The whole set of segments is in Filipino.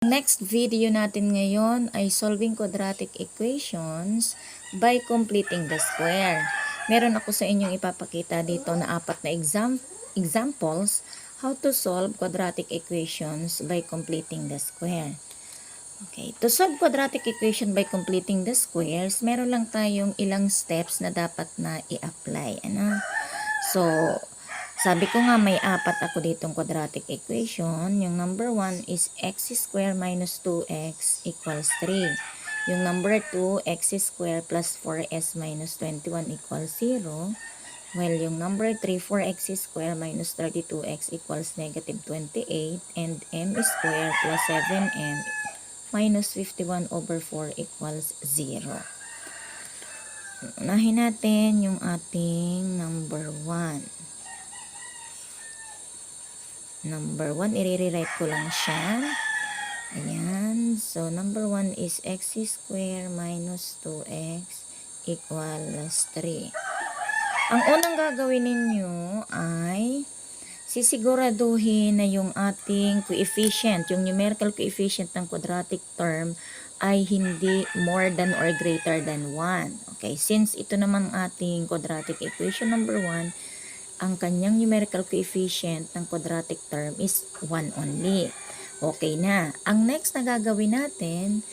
Next video natin ngayon ay solving quadratic equations by completing the square. Meron ako sa inyong ipapakita dito na 4 na examples how to solve quadratic equations by completing the square. Okay, to solve quadratic equation by completing the squares, meron lang tayong ilang steps na dapat na i-apply. So, sabi ko nga may 4 ako ditong quadratic equation. Yung number 1 is x square minus 2x equals 3. Yung number 2, x square plus 4s minus 21 equals 0. Well, yung number 3, 4x square minus 32x equals negative 28. And m square plus 7m minus 51 over 4 equals 0. Unahin natin yung ating number 1. Number 1, i-rewrite ko lang siya. Ayan. So, number 1 is x square minus 2x equals 3. Ang unang gagawin ninyo ay sisiguraduhin na yung ating coefficient, yung numerical coefficient ng quadratic term ay hindi more than or greater than 1. Okay, since ito naman ating quadratic equation number 1, ang kanyang numerical coefficient ng quadratic term is 1 only. Okay na. Ang next na gagawin natin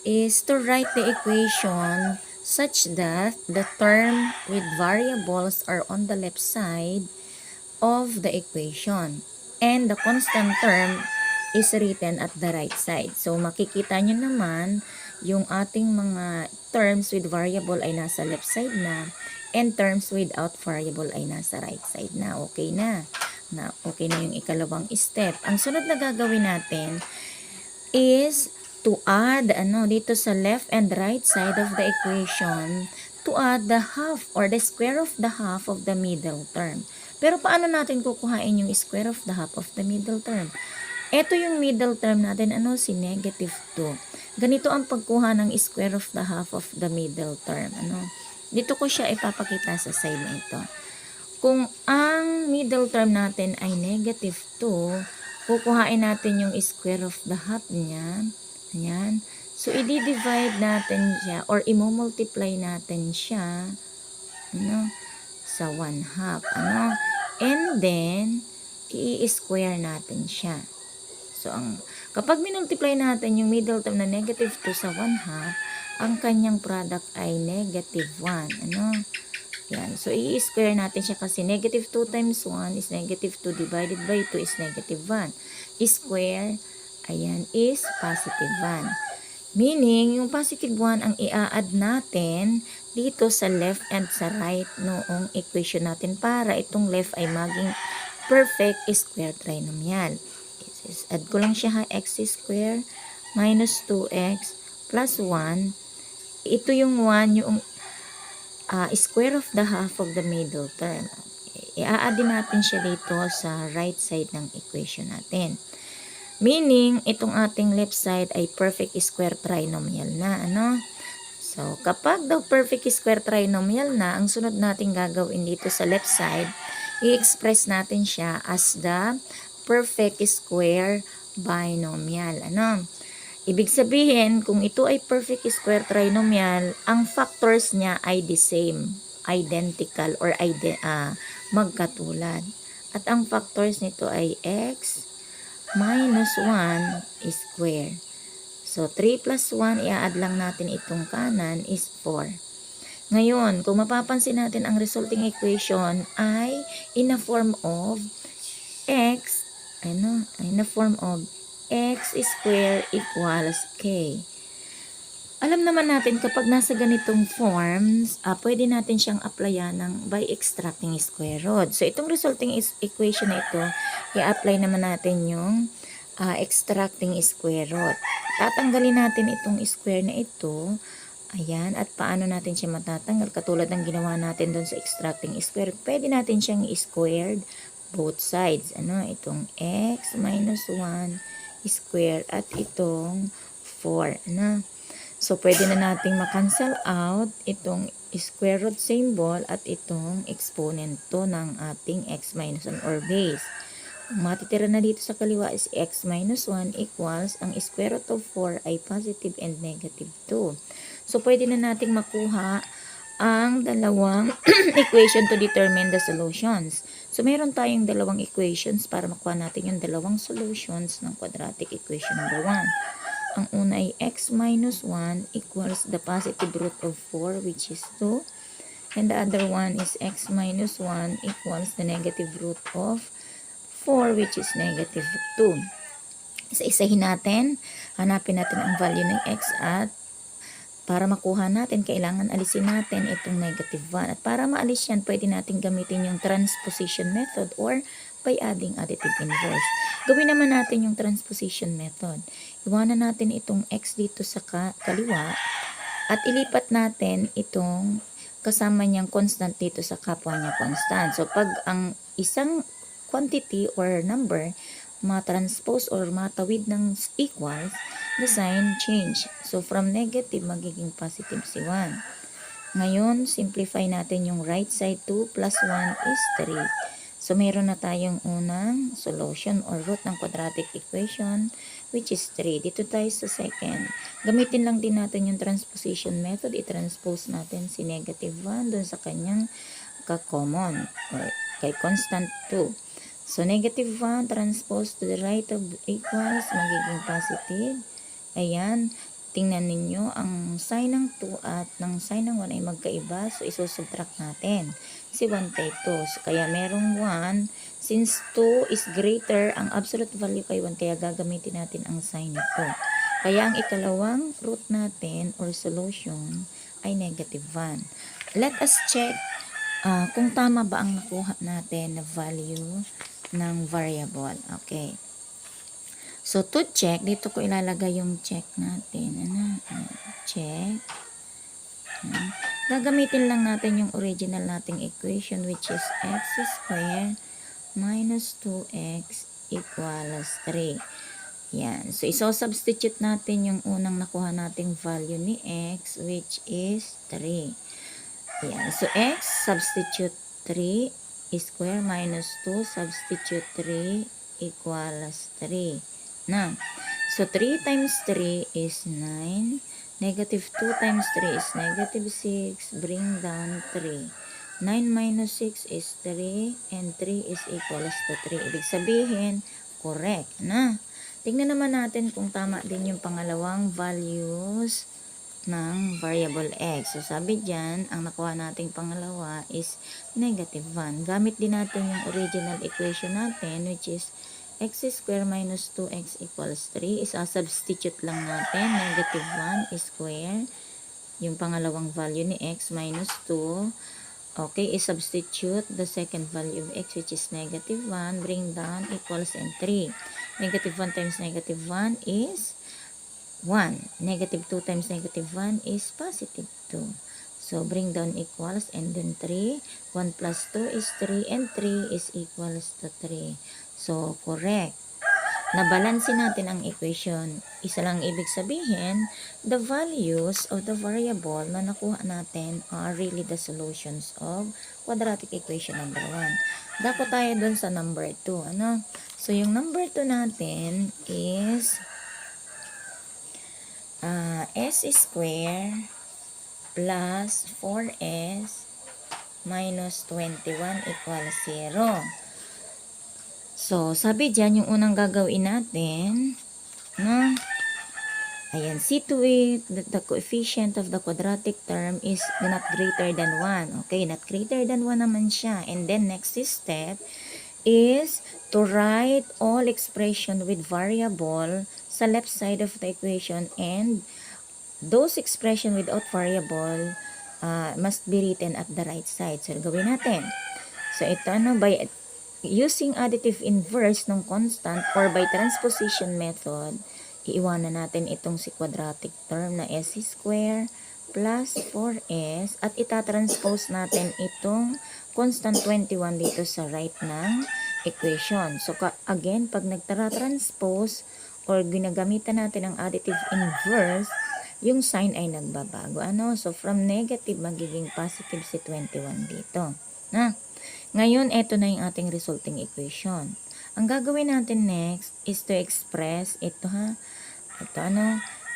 is to write the equation such that the term with variables are on the left side of the equation and the constant term is written at the right side. So, makikita nyo naman yung ating mga terms with variable ay nasa left side na and terms without variable ay nasa right side na. Okay na. Okay na yung ikalawang step. Ang sunod na gagawin natin is to add dito sa left and right side of the equation, to add the half or the square of the half of the middle term. Pero paano natin kukuhain yung square of the half of the middle term? Ito yung middle term natin, si negative 2. Ganito ang pagkuha ng square of the half of the middle term. Dito ko siya ipapakita sa side na ito. Kung ang middle term natin ay negative 2, kukuhain natin yung square of the half niya. Ayan. So, i-divide natin siya or i-multiply natin siya sa 1 half. And then, i-square natin siya. So, kapag minultiply natin yung middle term na negative 2 sa 1 half, ang kanyang product ay negative 1. Yan. So, i-square natin siya kasi negative 2 times 1 is negative 2 divided by 2 is negative 1. Square, ayan, is positive 1. Meaning, yung positive 1 ang i-add natin dito sa left and sa right noong equation natin para itong left ay maging perfect square trinomial. Add ko lang siya x square minus 2x plus 1. Ito yung 1, yung square of the half of the middle term. I-add din natin siya dito sa right side ng equation natin. Meaning, itong ating left side ay perfect square trinomial na. So, kapag daw perfect square trinomial na, ang sunod natin gagawin dito sa left side, i-express natin siya as the perfect square binomial. Ibig sabihin, kung ito ay perfect square trinomial, ang factors niya ay the same, identical, or magkatulad. At ang factors nito ay x minus 1 square. So, 3 plus 1, i-add lang natin itong kanan is 4. Ngayon, kung mapapansin natin, ang resulting equation ay in a form of x, in a form of x square equals k. Alam naman natin kapag nasa ganitong forms, pwede natin siyang applyan by extracting square root. So, itong resulting equation na ito, i-apply naman natin yung extracting square root. Tatanggalin natin itong square na ito. Ayan, at paano natin siya matatanggal? Katulad ng ginawa natin doon sa extracting square, pwede natin siyang squared both sides. Itong x minus 1 square at itong 4. So, pwede na nating makancel out itong square root symbol at itong exponent to ng ating x minus 1 or base. Ang matitira na dito sa kaliwa is x minus 1 equals, ang square root of 4 ay positive and negative 2. So, pwede na nating makuha ang dalawang equation to determine the solutions. So, meron tayong dalawang equations para makuha natin yung dalawang solutions ng quadratic equation number 1. Ang una ay x minus 1 equals the positive root of 4, which is 2. And the other one is x minus 1 equals the negative root of 4, which is negative 2. Isa-isahin natin. Hanapin natin ang value ng x, at para makuha natin, kailangan alisin natin itong negative 1. At para maalis yan, pwede natin gamitin yung transposition method or by adding additive inverse. Gawin naman natin yung transposition method. Iwanan natin itong x dito sa kaliwa at ilipat natin itong kasama niyang constant dito sa kapwa niya constant. So, pag ang isang quantity or number matranspose or matawid ng equals, the sign change. So, from negative, magiging positive si 1. Ngayon, simplify natin yung right side. 2 plus 1 is 3. So, meron na tayong unang solution or root ng quadratic equation, which is 3. Dito tayo sa second. Gamitin lang din natin yung transposition method. I-transpose natin si negative 1 dun sa kanyang ka-common or kay constant 2. So, negative 1 transpose to the right of equals, magiging positive. Ayan. Tingnan ninyo, ang sign ng 2 at ng sign ng 1 ay magkaiba. So, isusubtract natin. Si 1 kay 2. So, kaya merong 1. Since 2 is greater, ang absolute value kay 1, kaya gagamitin natin ang sign nito. Kaya ang ikalawang root natin or solution ay negative 1. Let us check kung tama ba ang nakuha natin na value ng variable. Okay. So, to check, dito ko ilalagay yung check natin. Check. Gagamitin lang natin yung original nating equation, which is x squared minus 2x equals 3. Yan. So, iso-substitute natin yung unang nakuha nating value ni x, which is 3. Yan. So, x, substitute 3 square minus 2, substitute 3 equals 3. Now, so 3 times 3 is 9. Negative 2 times 3 is negative 6. Bring down 3. 9 minus 6 is 3. And 3 is equals to 3. Ibig sabihin, correct na. Tingnan naman natin kung tama din yung pangalawang values ng variable x. So, sabi dyan, ang nakuha nating pangalawa is negative 1. Gamit din natin yung original equation natin, which is x square minus 2x equals 3. Isa-substitute lang natin. Negative 1 square. Yung pangalawang value ni x minus 2. Okay, is-substitute the second value of x, which is negative 1. Bring down equals and 3. Negative 1 times negative 1 is 1. Negative 2 times negative 1 is positive 2. So, bring down equals and then 3. 1 plus 2 is 3 and 3 is equals to 3. So, correct. Nabalansin natin ang equation. Isa lang ibig sabihin, the values of the variable na nakuha natin are really the solutions of quadratic equation number 1. Dako tayo dun sa number 2. Ano? So, yung number 2 natin is s square plus 4s minus 21 equals 0. So, sabi dyan, yung unang gagawin natin, no? Ayan, see to it that the coefficient of the quadratic term is not greater than 1. Okay, not greater than 1 naman siya. And then, next step is to write all expression with variable sa left side of the equation, and those expression without variable must be written at the right side. So, gawin natin. So, ito, by using additive inverse ng constant or by transposition method, iiwanan natin itong si quadratic term na s square plus 4s at itatranspose natin itong constant 21 dito sa right ng equation. So, again, pag nagtara-transpose or ginagamitan natin ang additive inverse, yung sign ay nagbabago. Ano? So, from negative, magiging positive si 21 dito. Na? Ngayon, eto na yung ating resulting equation. Ang gagawin natin next is to express ito ha. Ito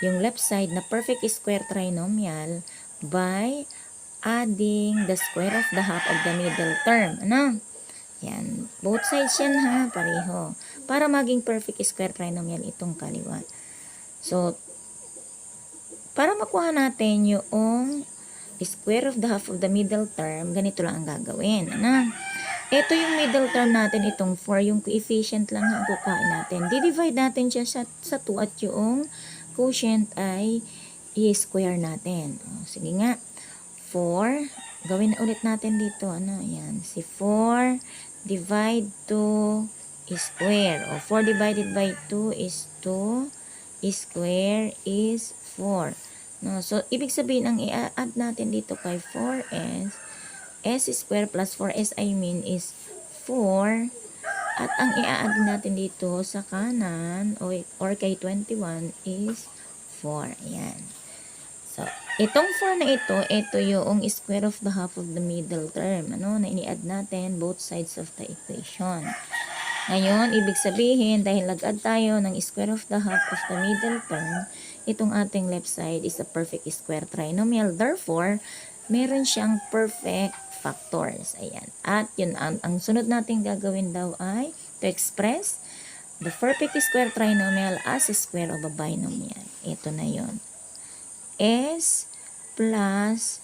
yung left side na perfect square trinomial by adding the square of the half of the middle term. Yan. Both sides yan ha, pareho. Para maging perfect square trinomial itong kaliwa. So, para makuha natin yung square of the half of the middle term, ganito lang ang gagawin. Ito yung middle term natin, itong 4, yung coefficient lang ang kukain natin. Di-divide natin siya sa 2 at yung quotient ay i-square natin. Sige nga. 4, gawin na ulit natin dito. Yan. Si 4 divide 2 square. 4 divided by 2 is 2. Square is 4. So, ibig sabihin, ang i-add natin dito kay 4s, s square plus 4s is 4. At ang i-add natin dito sa kanan or kay 21 is 4. Ayan. So, itong 4 na ito yung square of the half of the middle term. Na ini-add natin both sides of the equation. Ngayon, ibig sabihin, dahil nag-add tayo ng square of the half of the middle term, itong ating left side is a perfect square trinomial. Therefore, meron siyang perfect factors. Ayan. At yun, ang sunod natin gagawin daw ay to express the perfect square trinomial as a square of a binomial. Ito na yun. S plus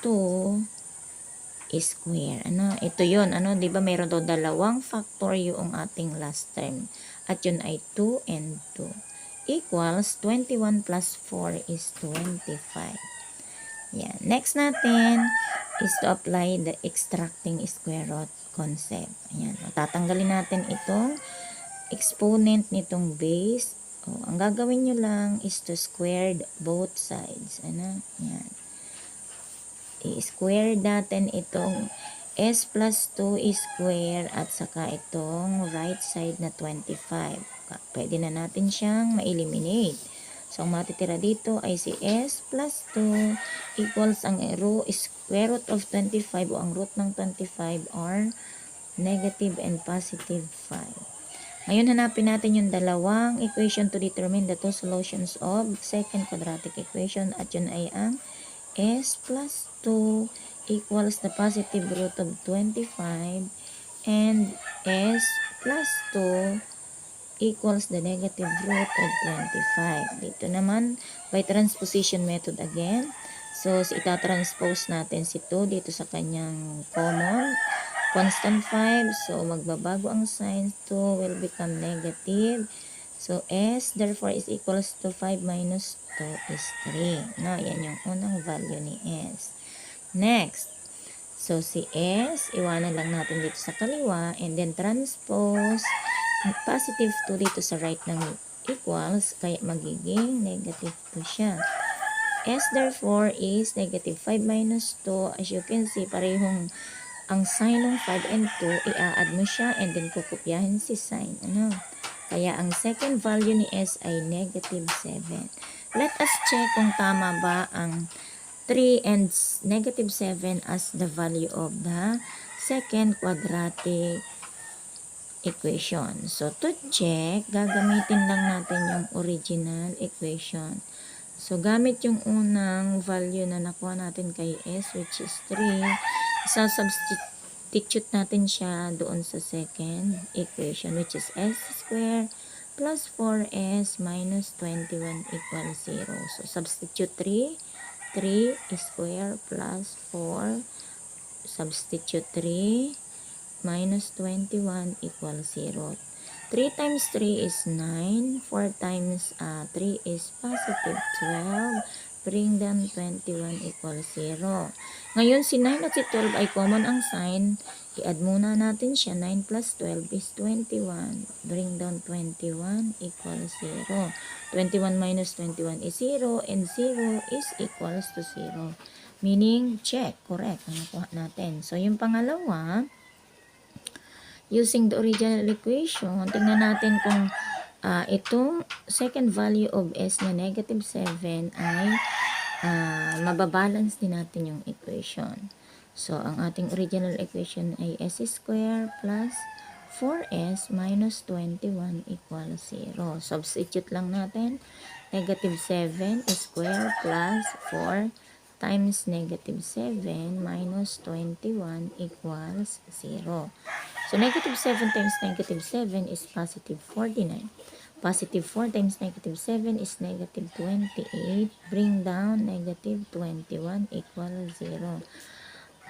2 square. Ito yun. 'Di ba meron daw dalawang factor yung ating last term. At yun ay 2 and 2. Equals 21 plus 4 is 25. Yan. Next natin is to apply the extracting square root concept. Ayan. Tatanggalin natin itong exponent nitong base. Ang gagawin nyo lang is to square both sides. Yan. I-square natin itong s plus 2 square at saka itong right side na 25. Pwede na natin siyang ma-eliminate. So, ang matitira dito ay si s plus 2 equals ang square root of 25 o ang root ng 25 are negative and positive 5. Ngayon, hanapin natin yung dalawang equation to determine the two solutions of second quadratic equation at yun ay ang s plus 2 equals the positive root of 25 and s plus 2 equals the negative root of 25. Dito naman, by transposition method again. So, itatranspose natin si 2 dito sa kanyang common constant 5. So, magbabago ang sign. 2 will become negative. So, s therefore is equals to 5 minus 2 is 3. Yan yung unang value ni s. Next, so si s, iwanan lang natin dito sa kaliwa and then transpose positive 2 dito sa right ng equals, kaya magiging negative 2 siya. S therefore is negative 5 minus 2. As you can see, parehong ang sign ng 5 and 2, i-add mo siya and then kukopyahin si sign. Kaya ang second value ni S ay negative 7. Let us check kung tama ba ang 3 and negative 7 as the value of the second quadratic equation. So, to check, gagamitin lang natin yung original equation. So, gamit yung unang value na nakuha natin kay S, which is 3, substitute natin siya doon sa second equation, which is s square plus 4s minus 21 equals 0. So, substitute 3 square plus 4, substitute 3 minus 21 equals 0. 3 times 3 is 9. 4 times 3 is positive 12. Bring down 21 equals 0. Ngayon, si 9 at si 12 ay common ang sign. I-add muna natin siya. 9 plus 12 is 21. Bring down 21 equals 0. 21 minus 21 is 0. And 0 is equals to 0. Meaning, check. Correct. Ang nakuha natin. So, yung pangalawa, using the original equation, tingnan natin kung itong second value of s na negative 7 ay mababalance din natin yung equation. So, ang ating original equation ay s square plus 4s minus 21 equals 0. Substitute lang natin. Negative 7 square plus 4 times negative 7 minus 21 equals 0. So, negative 7 times negative 7 is positive 49. Positive 4 times negative 7 is negative 28. Bring down negative 21 equals 0.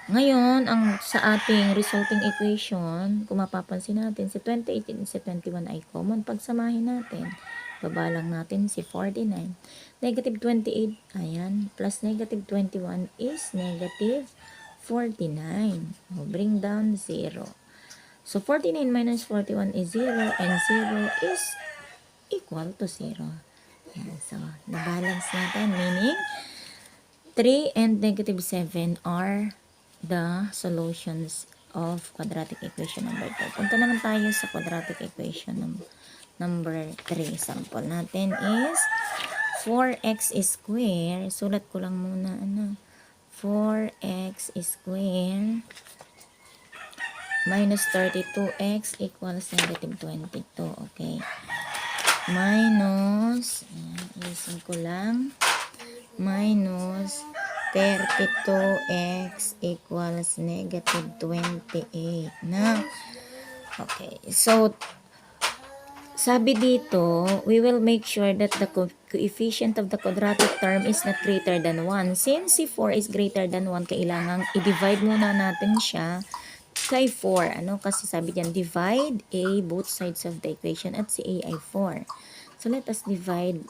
Ngayon, sa ating resulting equation, kung mapapansin natin, si 28 and si 21 ay common. Pagsamahin natin, baba lang natin si 49. Negative 28, ayan, plus negative 21 is negative 49. Bring down 0. So, 49 minus 41 is 0 and 0 is equal to 0. Ayan, so, na-balance natin, meaning 3 and negative 7 are the solutions of quadratic equation number 2. Punta naman tayo sa quadratic equation number 3. Sample natin is 4x square. Sulat ko lang muna, 4x square minus 32x equals negative 22. Okay. Minus, alisin ko lang, minus 32x equals negative 28 na. Okay, so sabi dito, we will make sure that the coefficient of the quadratic term is not greater than 1. Since si 4 is greater than 1, kailangan i-divide muna natin siya kay 4. Kasi sabi diyan, divide a both sides of the equation at si a ay 4. So let us divide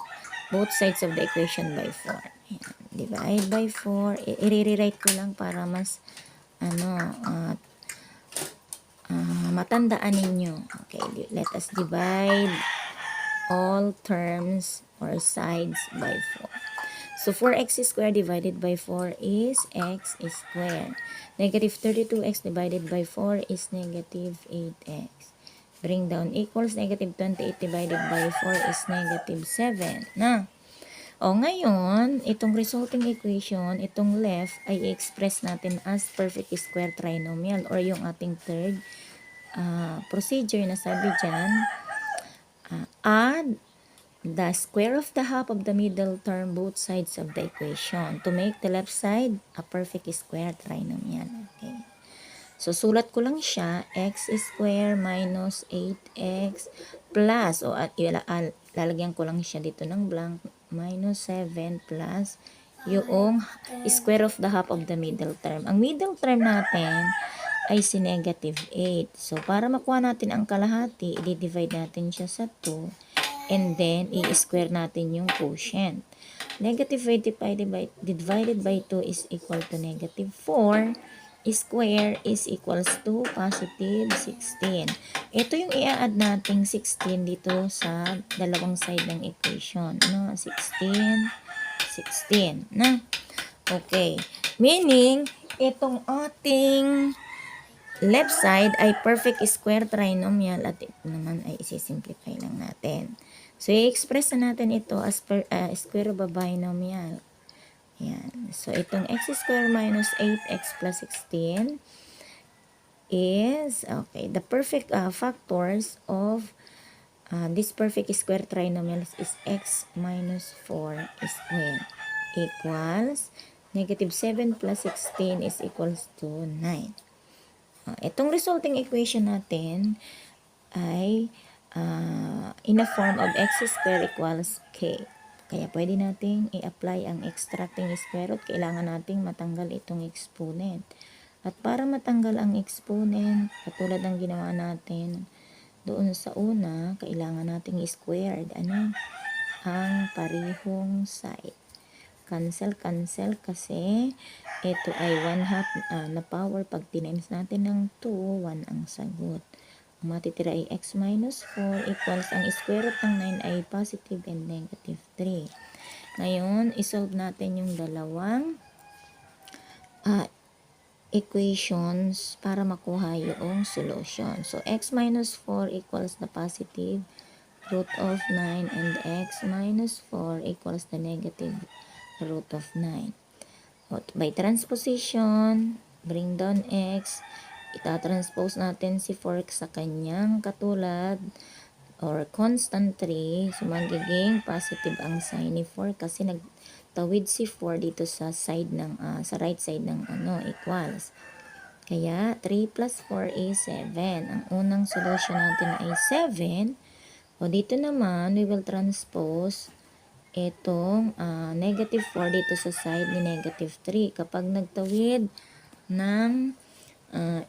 both sides of the equation by 4. Ayan. Divide by 4. I-rewrite ko lang para mas matandaan ninyo. Okay, let us divide all terms or sides by 4. So 4x squared divided by 4 is x squared. Negative 32x divided by 4 is negative 8x. Bring down equals negative 28 divided by 4 is negative 7. Na. O ngayon, itong resulting equation, itong left ay i-express natin as perfect square trinomial or yung ating third procedure na sabi dyan, add the square of the half of the middle term both sides of the equation to make the left side a perfect square trinomial. Okay. So, sulat ko lang siya, x square minus 8x plus, lalagyan ko lang siya dito ng blank, minus 7 plus yung square of the half of the middle term. Ang middle term natin ay si negative 8. So, para makuha natin ang kalahati, i-divide natin siya sa 2 and then i-square natin yung quotient. Negative 85 divided by 2 is equal to negative 4. Square is equals to positive 16. Ito yung i-add nating 16 dito sa dalawang side ng equation. 16, 16. Na? Okay. Meaning, itong ating left side ay perfect square trinomial at ito naman ay isi-simplify lang natin. So, i-express na natin ito as square of a binomial. Yan. So, itong x square minus 8x plus 16 is, okay, the perfect factors of this perfect square trinomial is x minus 4 square equals negative 7 plus 16 is equals to 9. Itong resulting equation natin ay in the form of x square equals k. Kaya pwede nating i-apply ang extracting square root. Kailangan nating matanggal itong exponent. At para matanggal ang exponent, katulad ng ginawa natin doon sa una, kailangan nating squared. Ang parehong side. Cancel kasi ito ay 1/2 na power. Pag tinimes natin ng 2, 1 ang sagot. Ang matitira ay x minus 4 equals ang square root ng 9 ay positive and negative 3. Ngayon, isolve natin yung dalawang equations para makuha yung solution. So, x minus 4 equals the positive root of 9 and x minus 4 equals the negative root of 9. By transposition, bring down x itatranspose natin si 4 sa kanyang katulad or constant 3. So, magiging positive ang sign ni 4 kasi nagtawid si 4 dito sa side ng, sa right side ng equals. Kaya, 3 plus 4 is 7. Ang unang solution natin ay 7. O dito naman, we will transpose itong negative 4 dito sa side ni negative 3. Kapag nagtawid ng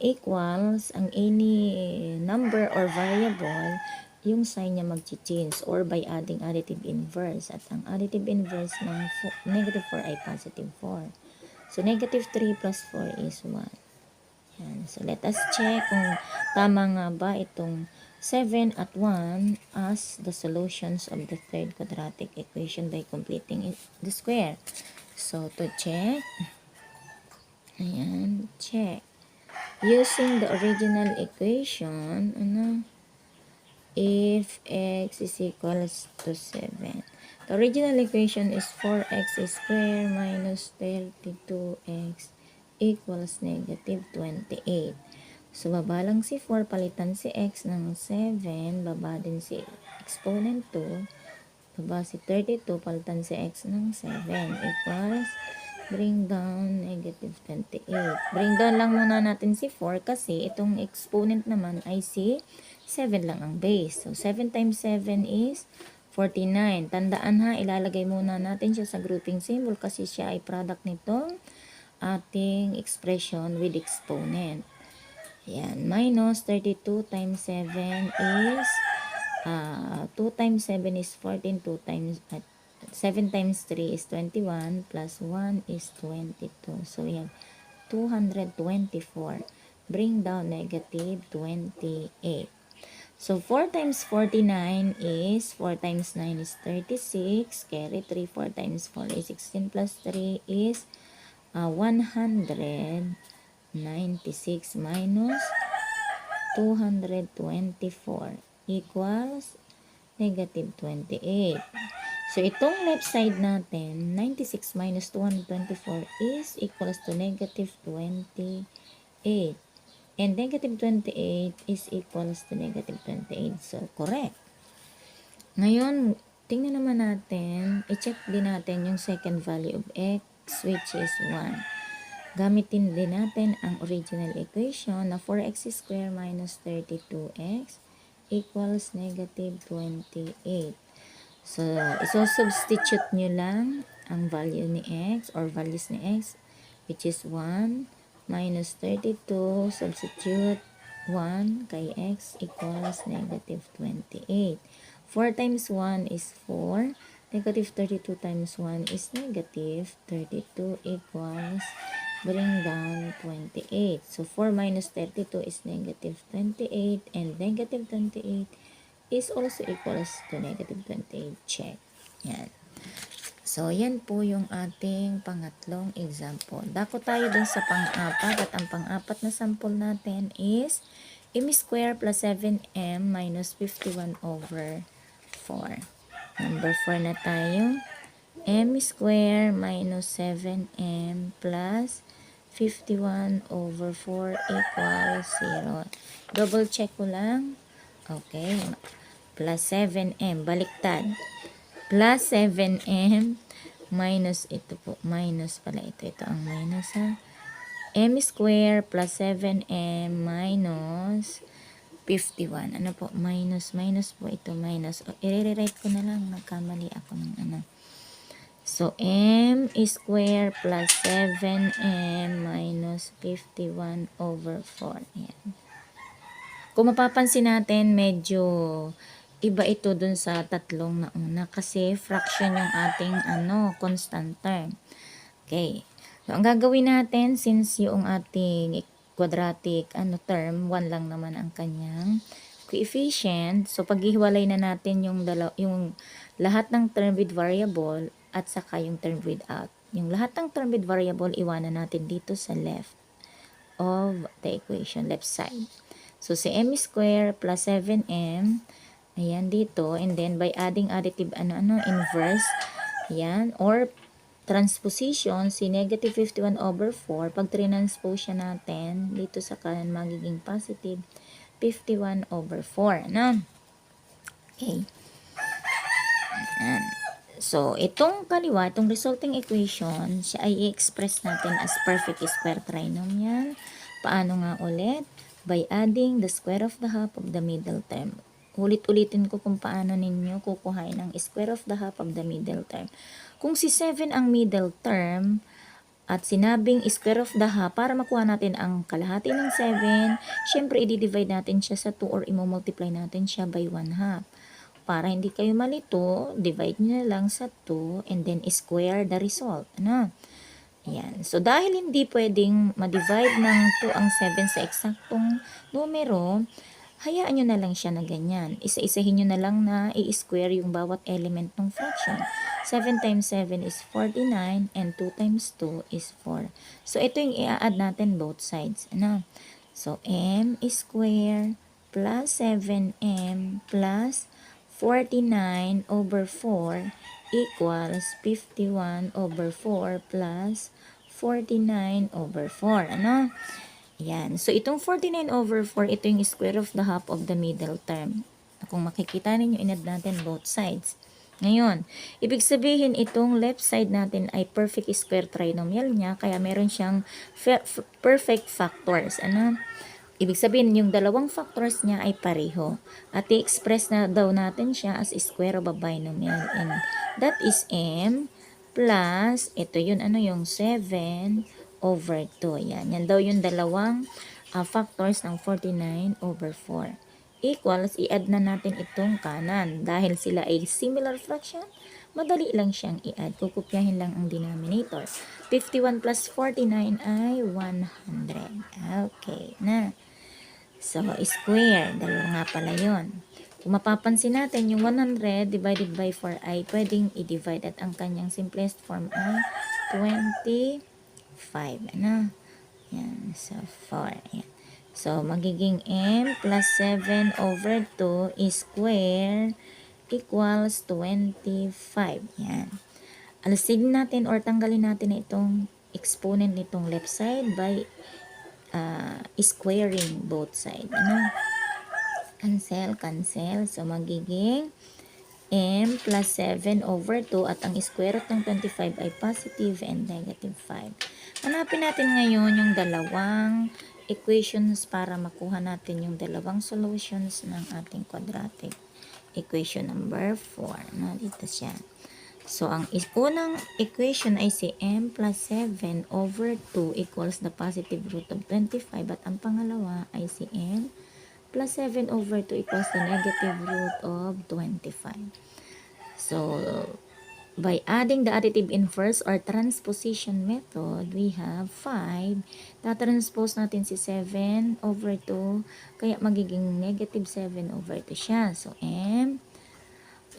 equals ang any number or variable, yung sign niya mag-change or by adding additive inverse. At ang additive inverse ng negative 4 ay positive 4. So, negative 3 plus 4 is 1. Yan. So, let us check kung tama nga ba itong 7 at 1 as the solutions of the third quadratic equation by completing the square. So, to check, ayan, check. Using the original equation, if x is equals to 7. The original equation is 4x squared minus 32x equals negative 28. So, baba lang si 4, palitan si x ng 7, baba din si exponent 2, baba si 32, palitan si x ng 7, equals, bring down negative 28. Bring down lang muna natin si 4 kasi itong exponent naman ay si 7 lang ang base. So, 7 times 7 is 49. Tandaan ha, ilalagay muna natin siya sa grouping symbol kasi siya ay product nitong ating expression with exponent. Ayan, minus 32 times 7 is 2 times 7 is 14, 2 times 7 times 3 is 21, plus 1 is 22. So, we have 224. Bring down negative 28. So, 4 times 49 is, 4 times 9 is 36. Carry 3, 4 times 4 is 16, plus 3 is 196 minus 224 equals negative 28. So, itong left side natin, 96 minus 224 is equals to negative 28. And negative 28 is equals to negative 28. So, correct. Ngayon, tingnan naman natin, i-check din natin yung second value of x, which is 1. Gamitin din natin ang original equation na 4x squared minus 32x equals negative 28. So, iso-substitute nyo lang ang value ni x or values ni x, which is 1 minus 32, substitute 1 kay x equals negative 28. 4 times 1 is 4. Negative 32 times 1 is negative 32 equals, bring down 28. So, 4 minus 32 is negative 28 and negative 28 is also equals to negative 28. Check. Yan. So, yan po yung ating pangatlong example. Dako tayo dun sa pang-apat at ang pang-apat na sample natin is m square plus 7m minus 51 over 4. Number 4 na tayo. M square minus 7m plus 51 over 4 equals 0. Double check ko lang. Okay. Plus 7m. Baliktad. Plus 7m minus ito po. Minus pala ito. Ito ang minus ha. M square plus 7m minus 51. Ano po? Minus po ito. Minus. I-rewrite ko na lang. Nagkamali ako ng ano. So, m square plus 7m minus 51 over 4. Ayan. Kung mapapansin natin, medyo iba ito dun sa tatlong nauna kasi fraction yung ating constant term. Okay. So, ang gagawin natin, since yung ating quadratic term, 1 lang naman ang kanyang coefficient. So, paghihiwalay na natin yung lahat ng term with variable at saka yung term without. Yung lahat ng term with variable, iwanan natin dito sa left of the equation, left side. So, si m square plus 7m, ayan dito, and then by adding additive inverse, ayan, or transposition, si negative 51 over 4, pag transpose siya natin, dito sa kanan magiging positive 51 over 4. Ano? Okay. Ayan. So, itong kaliwa, itong resulting equation, siya ay i-express natin as perfect square trinomial. Paano nga ulit? By adding the square of the half of the middle term. Ulit-ulitin ko kung paano ninyo kukuhain ang square of the half of the middle term. Kung si 7 ang middle term, at sinabing square of the half, para makuha natin ang kalahati ng 7, syempre i-divide natin siya sa 2 or i-multiply natin siya by 1 half. Para hindi kayo malito, divide nyo na lang sa 2 and then square the result. Ano? Ayan. So, dahil hindi pwedeng ma-divide ng 2 ang 7 sa eksaktong numero, hayaan nyo na lang siya na ganyan. Isa-isahin nyo na lang na i-square yung bawat element ng fraction. 7 times 7 is 49 and 2 times 2 is 4. So, ito yung i-add natin both sides. Ano? So, m square plus 7m plus 49 over 4 equals 51 over 4 plus 49 over 4. Ano? Yan. So, itong 49 over 4, ito yung square of the half of the middle term. Kung makikita ninyo, inad natin both sides. Ngayon, ibig sabihin itong left side natin ay perfect square trinomial niya, kaya meron siyang perfect factors. Ano? Ibig sabihin, yung dalawang factors niya ay pareho. At i-express na daw natin siya as square of a binomial. And that is m plus, ito yun, ano yung 7 over 2. Yan. Yan daw yung dalawang factors ng 49 over 4. Equals, i-add na natin itong kanan. Dahil sila ay similar fraction, madali lang siyang i-add. Kukupyahin lang ang denominator. 51 plus 49 ay 100. Okay na. So, square. Dalawa nga pala yun. Kung mapapansin natin, yung 100 divided by 4 ay pwedeng i-divide at ang kanyang simplest form ay 25. Ano? Yan. So, 4. Yan. So, magiging m plus 7 over 2 is square equals 25. Yan. Alasin natin or tanggalin natin na itong exponent nitong left side by squaring both side. Ano? Cancel, cancel. So, magiging m plus 7 over 2 at ang square root ng 25 ay positive and negative 5. Hanapin natin ngayon yung dalawang equations para makuha natin yung dalawang solutions ng ating quadratic. Equation number 4. No, dito siya. So, ang unang equation ay si m plus 7 over 2 equals the positive root of 25 at ang pangalawa ay si m plus 7 over 2 equals the negative root of 25. So, by adding the additive inverse or transposition method, we have 5. Tatranspose natin si 7 over 2, kaya magiging negative 7 over 2 siya. So, m.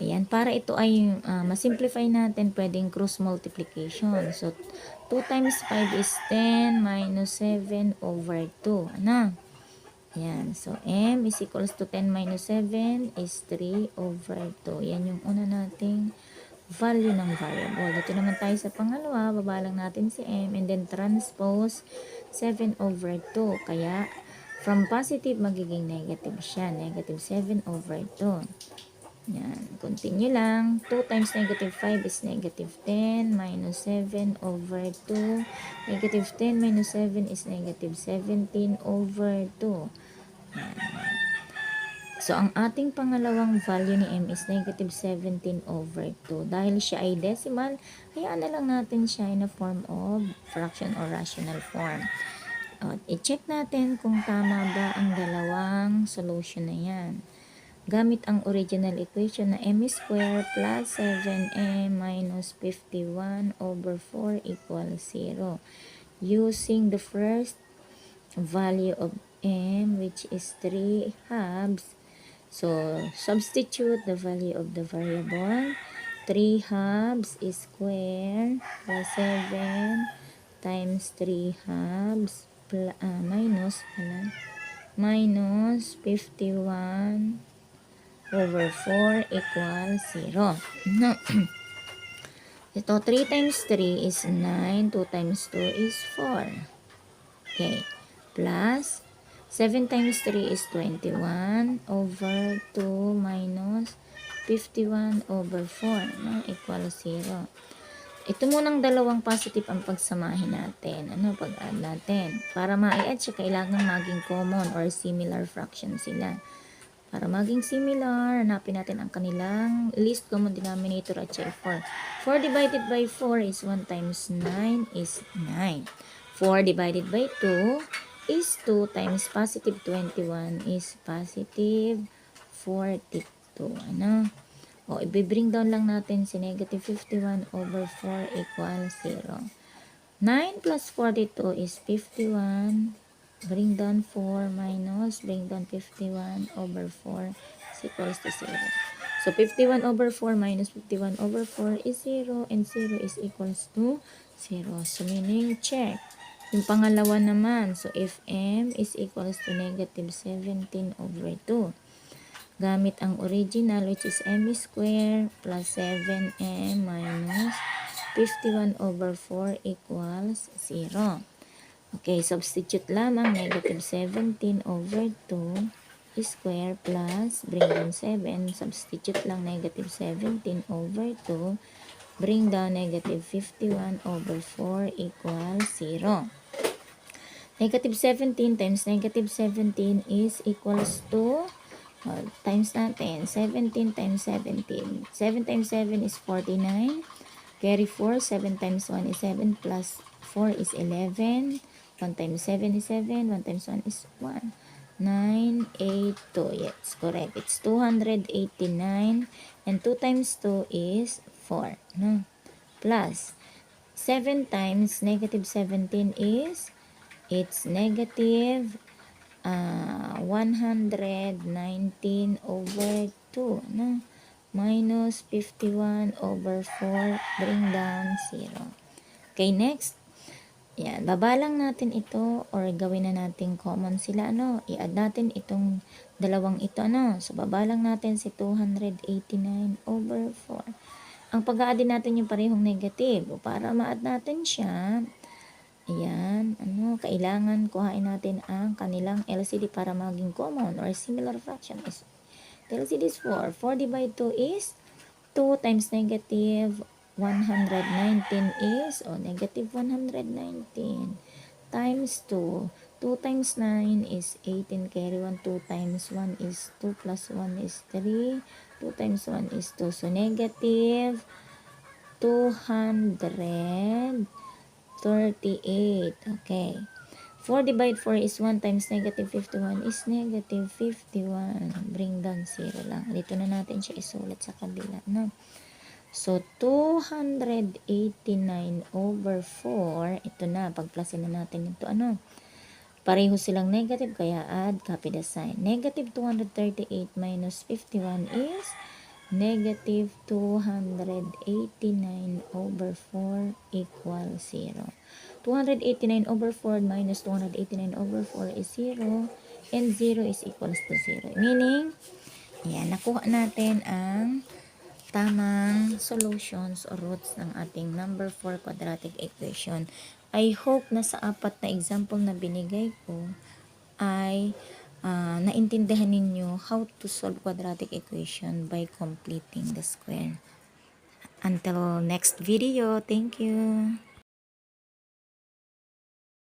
Ayan, para ito ay masimplify natin, pwedeng cross multiplication. So, 2 times 5 is 10 minus 7 over 2. Ano? Ayan, so m is equals to 10 minus 7 is 3 over 2. Yan yung una nating value ng variable. Dito naman tayo sa pangalawa, baba lang natin si m and then transpose 7 over 2. Kaya, from positive magiging negative siya. Negative 7 over 2. Yan, continue lang. 2 times negative 5 is negative 10 minus 7 over 2. Negative 10 minus 7 is negative 17 over 2. Yan. So, ang ating pangalawang value ni m is negative 17 over 2. Dahil siya ay decimal, hayaan na lang natin siya in a form of fraction or rational form. I-check natin kung tama ba ang dalawang solution na yan. Gamit ang original equation na m square plus 7m minus 51 over 4 equals 0. Using the first value of m, which is 3 halves. So, substitute the value of the variable. 3 halves is square plus 7 times 3 halves minus 51 over 4 equals 0. No. Ito, 3 times 3 is 9. 2 times 2 is 4. Okay. Plus, 7 times 3 is 21 over 2 minus 51 over 4. No? Equal 0. Ito munang dalawang positive ang pagsamahin natin. Ano, pag-add natin. Para ma-add siya, kailangan maging common or similar fraction sila. Para maging similar, hanapin natin ang kanilang least common denominator at siya 4. 4 divided by 4 is 1 times 9 is 9. 4 divided by 2 is 2 times positive 21 is positive 42. Ano? O, i-bring down lang natin si negative 51 over 4 equals 0. 9 plus 42 is 51. Bring down 4 minus, bring down 51 over 4 is equals to 0. So, 51 over 4 minus 51 over 4 is 0 and 0 is equals to 0. So, meaning check. Yung pangalawa naman, so if m is equals to negative 17 over 2. Gamit ang original which is m square plus 7m minus 51 over 4 equals 0. Okay, substitute lamang negative 17 over 2 square plus bring down 7. Substitute lang negative 17 over 2. Bring down negative 51 over 4 equals 0. Negative 17 times negative 17 is equals to times natin, 17 times 17. 7 times 7 is 49. Carry 4. 7 times 1 is 7 plus 4 is 11. 1 times 7 is 7. 1 times 1 is 1. 9, 8, 2. Yes, correct. It's 289. And 2 times 2 is 4. No? Plus, 7 times negative 17 is, it's negative 119 over 2, no? Minus 51 over 4, bring down 0. Okay, next. Yan, baba lang natin ito or gawin na natin common sila, ano? I-add natin itong dalawang ito, ano? So, baba lang natin si 289 over 4. Ang pag-a-add natin yung parehong negative. O para ma-add natin siya, ayan, kailangan kuhain natin ang kanilang LCD para maging common or similar fraction. LCD is 4. 4 divided 2 is 2 times negative 119 is, negative 119 times 2. 2 times 9 is 18. Carry 1. 2 times 1 is 2 plus 1 is 3. 2 times 1 is 2. So, negative 238. Okay. 4 divided 4 is 1 times negative 51 is negative 51. Bring down 0 lang. Dito na natin siya isulat sa kabila, no? So, 289 over 4. Ito na. Pagplasin na natin ito, ano? Pareho silang negative, kaya add, copy the sign. Negative 238 minus 51 is negative 289 over 4 equals 0. 289 over 4 minus 289 over 4 is 0. And 0 is equals to 0. Meaning, yan, nakuha natin ang tamang solutions or roots ng ating number 4 quadratic equation. I hope na sa apat na example na binigay ko ay naintindihan ninyo how to solve quadratic equation by completing the square. Until next video, thank you.